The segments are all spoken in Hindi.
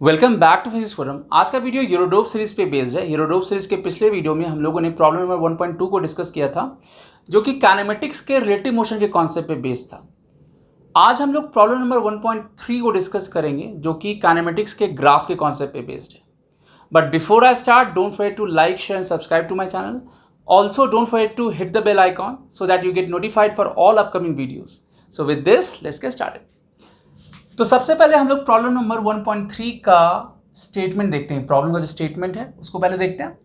Welcome back to physics forum. आज का वीडियो यूरोडोप सीरीज पे बेस्ड है। यूरोडोप सीरीज के पिछले वीडियो में हम लोगों ने प्रॉब्लम नंबर 1.2 को डिस्कस किया था, जो कि काइनेमेटिक्स के रिलेटिव मोशन के कॉन्सेप्ट पे बेस्ड था। आज हम लोग प्रॉब्लम नंबर 1.3 को डिस्कस करेंगे, जो कि काइनेमेटिक्स के ग्राफ के कॉन्सेप्ट पे बेस्ड है। But before I start, don't forget to like, share and subscribe to my channel. Also, don't forget to hit the bell icon so that you get notified for all upcoming videos. So with this, let's get started. तो सबसे पहले हम लोग प्रॉब्लम नंबर 1.3 का स्टेटमेंट देखते हैं। प्रॉब्लम का जो स्टेटमेंट है उसको पहले देखते हैं।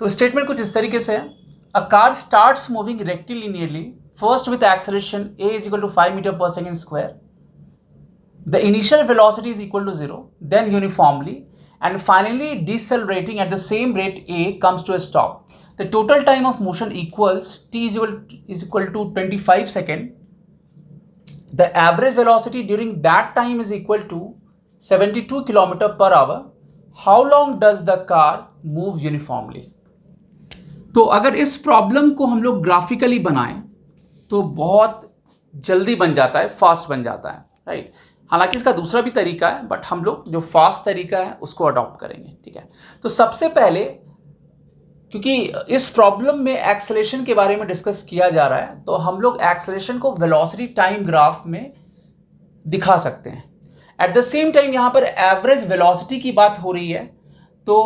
तो स्टेटमेंट कुछ इस तरीके से है। A car starts moving rectilinearly first with acceleration a is equal to 5 meter per second square. The initial velocity is equal to 0, then uniformly, and finally decelerating at the same rate a comes to a stop. The total time of motion equals t is equal to 25 seconds. The average velocity during that time is equal to 72 km per hour. How long does the car move uniformly? तो अगर इस प्रॉब्लम को हम लोग ग्राफिकली बनाएं तो बहुत जल्दी बन जाता है, फास्ट बन जाता है, राइट। हालांकि इसका दूसरा भी तरीका है, बट हम लोग जो फास्ट तरीका है उसको अडॉप्ट करेंगे, ठीक है। तो सबसे पहले, क्योंकि इस प्रॉब्लम में एक्सेलरेशन के बारे में डिस्कस किया जा रहा है, तो हम लोग एक्सेलरेशन को वेलोसिटी टाइम ग्राफ में दिखा सकते हैं। एट द सेम टाइम यहाँ पर एवरेज वेलोसिटी की बात हो रही है, तो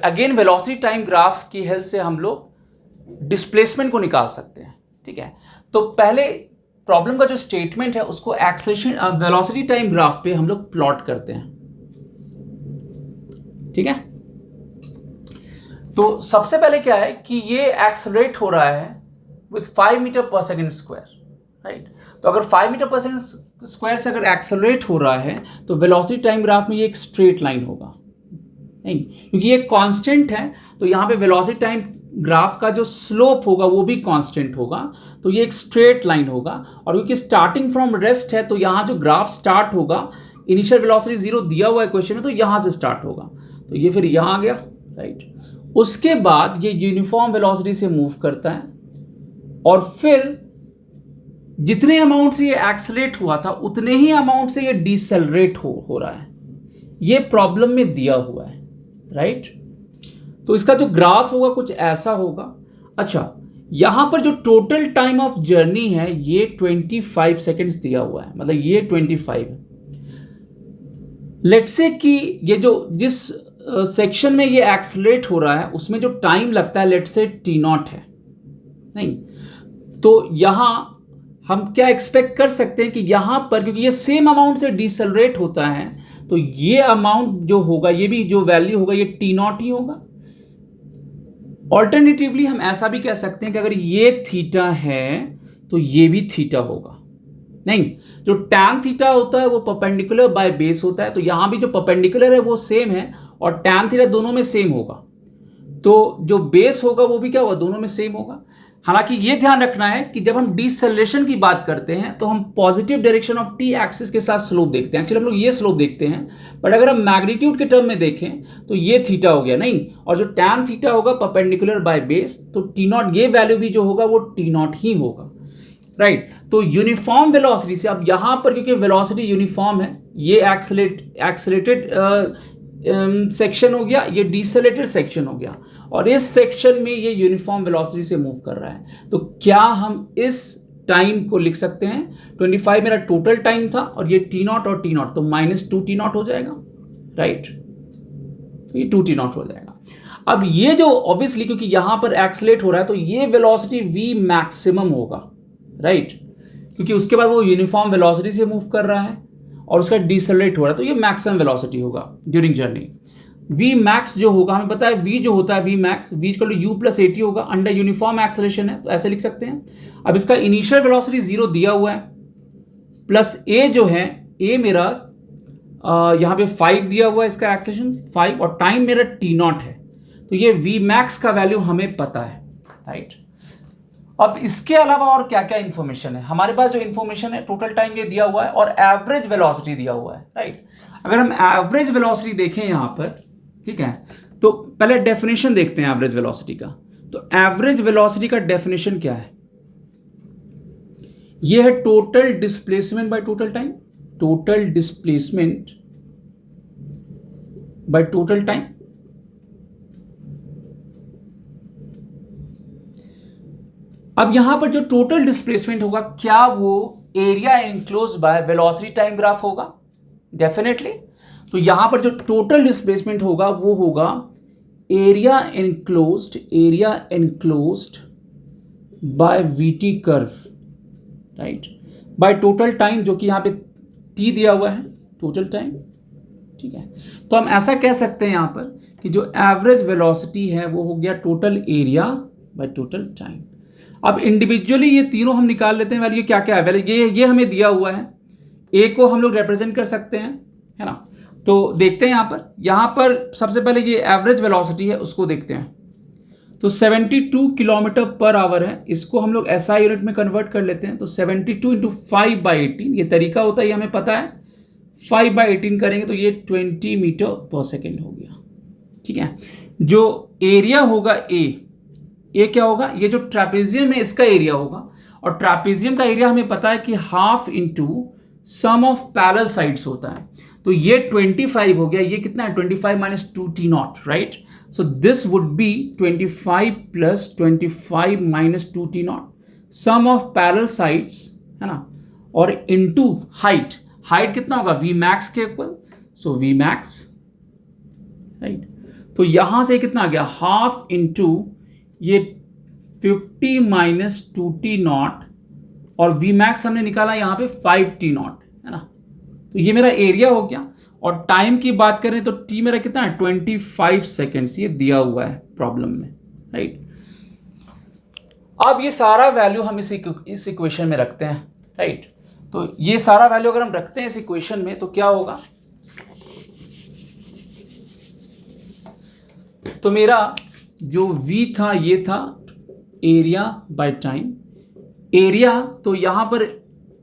अगेन वेलोसिटी टाइम ग्राफ की हेल्प से हम लोग डिस्प्लेसमेंट को निकाल सकते हैं, ठीक है। तो पहले प्रॉब्लम का जो स्टेटमेंट है उसको एक्सेलरेशन वेलोसिटी टाइम ग्राफ पे हम लोग प्लॉट करते हैं, ठीक है। तो सबसे पहले क्या है कि ये एक्सेलरेट हो रहा है विथ 5 मीटर पर सेकेंड स्क्वायर, राइट। तो अगर 5 मीटर पर सेकेंड स्क्वायर से अगर एक्सेलरेट हो रहा है तो वेलोसिटी टाइम ग्राफ में ये एक स्ट्रेट लाइन होगा, नहीं, क्योंकि ये कांस्टेंट है। तो यहाँ पे वेलोसिटी टाइम ग्राफ का जो स्लोप होगा वो भी कांस्टेंट होगा, तो ये एक स्ट्रेट लाइन होगा। और क्योंकि स्टार्टिंग फ्रॉम रेस्ट है, तो यहाँ जो ग्राफ स्टार्ट होगा, इनिशियल वेलोसिटी 0 दिया हुआ है क्वेश्चन में, तो यहाँ से स्टार्ट होगा। तो ये फिर यहाँ आ गया, राइट। उसके बाद ये यूनिफॉर्म वेलोसिटी से मूव करता है, और फिर जितने अमाउंट से ये एक्सेलरेट हुआ था उतने ही अमाउंट से ये डिसेलरेट हो रहा है। ये प्रॉब्लम में दिया हुआ है, राइट। तो इसका जो ग्राफ होगा कुछ ऐसा होगा। अच्छा, यहां पर जो टोटल टाइम ऑफ जर्नी है ये 25 सेकेंड्स दिया हुआ है, मतलब ये 25 है। लेट्स से कि ये जो जिस सेक्शन में ये एक्सेलरेट हो रहा है उसमें जो टाइम लगता है लेट्स से t0 है, नहीं। तो यहां हम क्या एक्सपेक्ट कर सकते हैं कि यहां पर, क्योंकि ये सेम अमाउंट से डिसेलरेट होता है, तो ये अमाउंट जो होगा, ये भी जो वैल्यू होगा, ये t0 ही होगा। ऑल्टरनेटिवली हम ऐसा भी कह सकते हैं कि अगर ये थीटा है तो ये भी थीटा होगा, नहीं। जो tan थीटा होता है वो परपेंडिकुलर बाय बेस होता है, तो यहां भी जो परपेंडिकुलर है वो सेम है और tan थीटा दोनों में सेम होगा, तो जो बेस होगा वो भी क्या होगा, दोनों में सेम होगा। हालांकि ये ध्यान रखना है कि जब हम डिसेलेरेशन की बात करते हैं तो हम positive direction of T axis के साथ स्लोप देखते हैं। एक्चुअली हम लोग ये स्लोप देखते हैं, बट अगर हम मैग्नीट्यूड के टर्म में देखें तो ये थीटा हो गया, नहीं। और जो tan थीटा होगा परपेंडिकुलर बाय बेस, तो t0 ये वैल्यू भी जो होगा वो t0 ही होगा, राइट। तो यूनिफॉर्म वेलोसिटी से, अब यहां पर क्योंकि वेलोसिटी यूनिफॉर्म है, ये एक्सेलेरेटेड सेक्शन हो गया, ये डिसेलेरेटेड सेक्शन हो गया, और इस सेक्शन में ये यूनिफॉर्म वेलोसिटी से मूव कर रहा है। तो क्या हम इस टाइम को लिख सकते हैं, 25 मेरा टोटल टाइम था और ये t0 और t0, तो -2t0 हो जाएगा, राइट। तो ये 2t0 हो जाएगा। अब ये जो ऑब्वियसली क्योंकि यहां पर एक्सेलरेट हो रहा है तो ये वेलोसिटी v मैक्सिमम होगा, राइट, क्योंकि उसके बाद वो यूनिफॉर्म वेलोसिटी से मूव कर रहा है और उसका डिसेलरेट हो रहा है, तो ये मैक्सिमम वेलोसिटी होगा ड्यूरिंग जर्नी। v मैक्स जो होगा, हमें पता है v जो होता है, v max v equal to u plus at होगा, अंडर यूनिफॉर्म एक्सेलरेशन है, तो ऐसे लिख सकते हैं। अब इसका इनिशियल वेलोसिटी 0 दिया हुआ है, प्लस a जो है, a मेरा यहाँ पे 5 दिया हुआ है, इसका एक्सेलरेशन 5, और टाइम मेरा t0 है, तो ये v मैक्स का वैल्यू हमें पता है, राइट। अब इसके अलावा और क्या क्या इंफॉर्मेशन है हमारे पास, जो इंफॉर्मेशन है टोटल टाइम ये दिया हुआ है और एवरेज वेलोसिटी दिया हुआ है, राइट। अगर हम एवरेज वेलोसिटी देखें यहां पर, ठीक है, तो पहले डेफिनेशन देखते हैं एवरेज वेलोसिटी का। तो एवरेज वेलोसिटी का डेफिनेशन क्या है, ये है total displacement by total time. Total displacement by total time. अब यहां पर जो टोटल डिस्प्लेसमेंट होगा, क्या वो area enclose by velocity time graph होगा? डेफिनेटली। तो यहां पर जो टोटल डिस्प्लेसमेंट होगा वो होगा area enclosed bye VT curve, right, by total time, जो कि यहां पे टी दिया हुआ है, टोटल टाइम। ठीक है, तो हम ऐसा कह सकते हैं यहां पर कि जो एवरेज वेलोसिटी है वो हो गया total area by total time. अब इंडिविजुअली ये तीनों हम निकाल लेते हैं वैल्यू, क्या क्या है वैल्यू, ये हमें दिया हुआ है, ए को हम लोग रिप्रेजेंट कर सकते हैं, है ना। तो देखते हैं यहां पर सबसे पहले ये एवरेज वेलोसिटी है उसको देखते हैं। तो 72 किलोमीटर पर आवर है, इसको हम लोग एसआई यूनिट में कन्वर्ट कर लेते हैं। तो 72 इंटू 5/18, ये तरीका होता है, ये हमें पता है। 5/18 करेंगे तो ये 20 मीटर पर सेकेंड हो गया। ठीक है, जो एरिया होगा ए क्या होगा, ये जो ट्रापेजियम है इसका एरिया होगा, और ट्रापेजियम का एरिया हमें पता है कि half into sum of parallel sides होता है। तो ये 25 हो गया, ये कितना है 25 minus 2t0, right. So this would be 25 plus 25 minus 2t0, sum of parallel sides, है ना, और इनटू हाइट कितना होगा वी मैक्स के इक्वल, सो वी मैक्स, राइट। तो यहां से कितना आ गया हाफ इंटू ये 50 माइनस 2t0, और वी मैक्स हमने निकाला यहां पे 5t0, है ना। तो ये मेरा एरिया हो गया, और टाइम की बात करें तो टी मेरा कितना है 25 सेकेंड्स, ये दिया हुआ है प्रॉब्लम में, राइट। अब ये सारा वैल्यू हम इस इक्वेशन में रखते हैं, राइट। तो ये सारा वैल्यू अगर हम रखते हैं इस इक्वेशन में तो क्या होगा, तो मेरा जो v था ये था एरिया बाय टाइम। एरिया तो यहां पर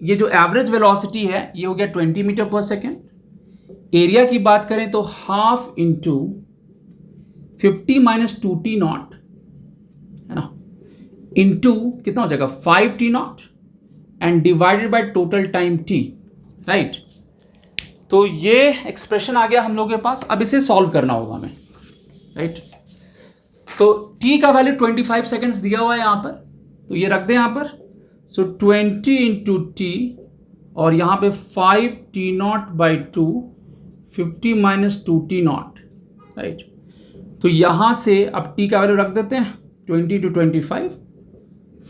ये जो एवरेज वेलोसिटी है ये हो गया 20 मीटर पर सेकेंड। एरिया की बात करें तो हाफ इंटू 50 माइनस 2t0, है ना, इंटू कितना हो जाएगा 5t0 and divided by total time t, right. तो ये एक्सप्रेशन आ गया हम लोगों के पास। अब इसे सॉल्व करना होगा हमें, राइट। तो t का वैल्यू 25 सेकेंड्स दिया हुआ है यहां पर, तो ये रख दें यहां पर। सो 20 इंटू टी, और यहां पे 5t0/2, 50 माइनस 2t0, राइट। तो यहां से अब t का वैल्यू रख देते हैं 20 इंटू 25,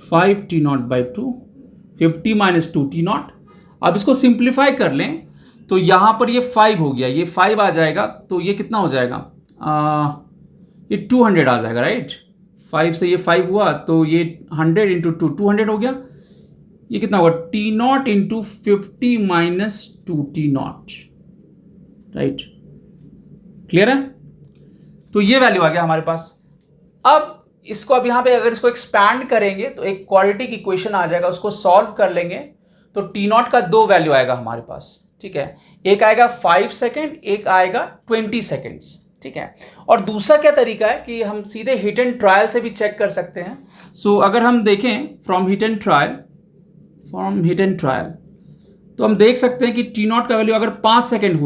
5t0/2, 50 माइनस 2t0। अब इसको सिंप्लीफाई कर लें तो यहां पर ये 5 हो गया, ये 5 आ जाएगा, तो ये कितना हो जाएगा, ये 200 आ जाएगा, राइट। 5 से ये 5 हुआ तो ये 100 इंटू 200 हो गया। ये कितना होगा t0 into 50 minus 2t0, right. Clear है? तो ये वैल्यू आ गया हमारे पास। अब इसको अब यहां पे अगर इसको एक्सपैंड करेंगे तो एक क्वाड्रेटिक इक्वेशन आ जाएगा, उसको सॉल्व कर लेंगे तो t0 का 2 वैल्यू आएगा हमारे पास, ठीक है। एक आएगा 5 सेकेंड, एक आएगा 20 सेकेंड्स, ठीक है। और दूसरा क्या तरीका है कि हम सीधे हिट एंड ट्रायल से भी चेक कर सकते हैं। सो अगर हम देखें फ्रॉम हिट एंड ट्रायल तो हम देख सकते हैं कि t0 का वैल्यू अगर 5 सेकेंड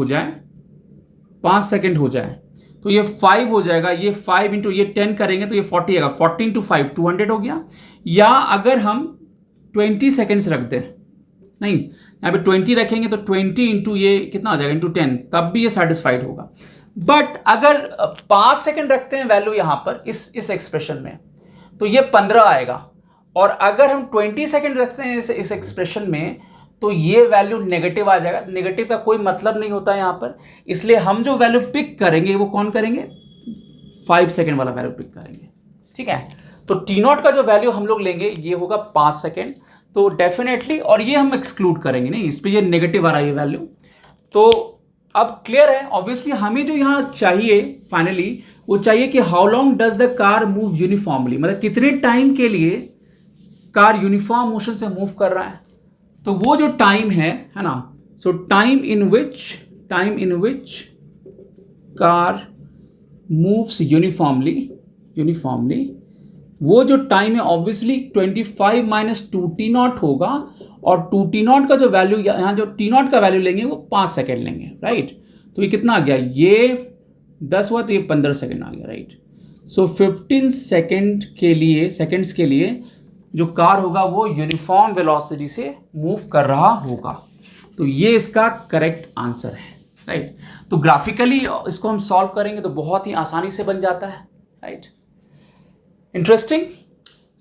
हो जाए तो ये 5 हो जाएगा, ये 5 इंटू ये 10 करेंगे तो ये 40 आएगा, 40 इंटू 5 200 हो गया। या अगर हम 20 सेकेंड्स रख दें, नहीं यहाँ पे 20 रखेंगे तो 20 इंटू ये कितना आ जाएगा इंटू 10, तब भी ये सेटिस्फाइड होगा। बट अगर 5 सेकेंड रखते हैं वैल्यू यहां पर इस एक्सप्रेशन में तो ये 15 आएगा, और अगर हम 20 सेकेंड रखते हैं इस एक्सप्रेशन में तो ये वैल्यू नेगेटिव आ जाएगा। नेगेटिव का कोई मतलब नहीं होता है यहां पर, इसलिए हम जो वैल्यू पिक करेंगे वो कौन करेंगे, 5 सेकेंड वाला वैल्यू पिक करेंगे, ठीक है। तो t0 का जो वैल्यू हम लोग लेंगे ये होगा 5 सेकेंड, तो डेफिनेटली, और ये हम एक्सक्लूड करेंगे नहीं, इस पर ये नेगेटिव आ रहा है ये वैल्यू। तो अब क्लियर है, ऑब्वियसली हमें जो यहाँ चाहिए फाइनली वो चाहिए कि how long does the car move uniformly, मतलब कितने टाइम के लिए कार यूनिफॉर्म मोशन से मूव कर रहा है। तो वो जो टाइम है ना, सो time in which car moves uniformly, वो जो टाइम है ऑब्वियसली 25 माइनस 2t0 होगा, और 2t0 का जो वैल्यू यहाँ जो t0 का वैल्यू लेंगे वो 5 सेकेंड लेंगे, राइट। तो ये कितना आ गया, ये 10 हुआ तो ये 15 सेकेंड आ गया, राइट। सो 15 सेकेंड्स के लिए जो कार होगा वो यूनिफॉर्म वेलोसिटी से मूव कर रहा होगा। तो ये इसका करेक्ट आंसर है, राइट। तो ग्राफिकली इसको हम सॉल्व करेंगे तो बहुत ही आसानी से बन जाता है, right. Interesting.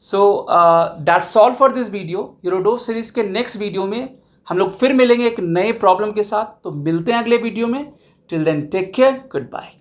So that's all for this video. यूरोडोप सीरीज के नेक्स्ट वीडियो में हम लोग फिर मिलेंगे एक नए प्रॉब्लम के साथ। तो मिलते हैं अगले वीडियो में। Till then take care, good bye.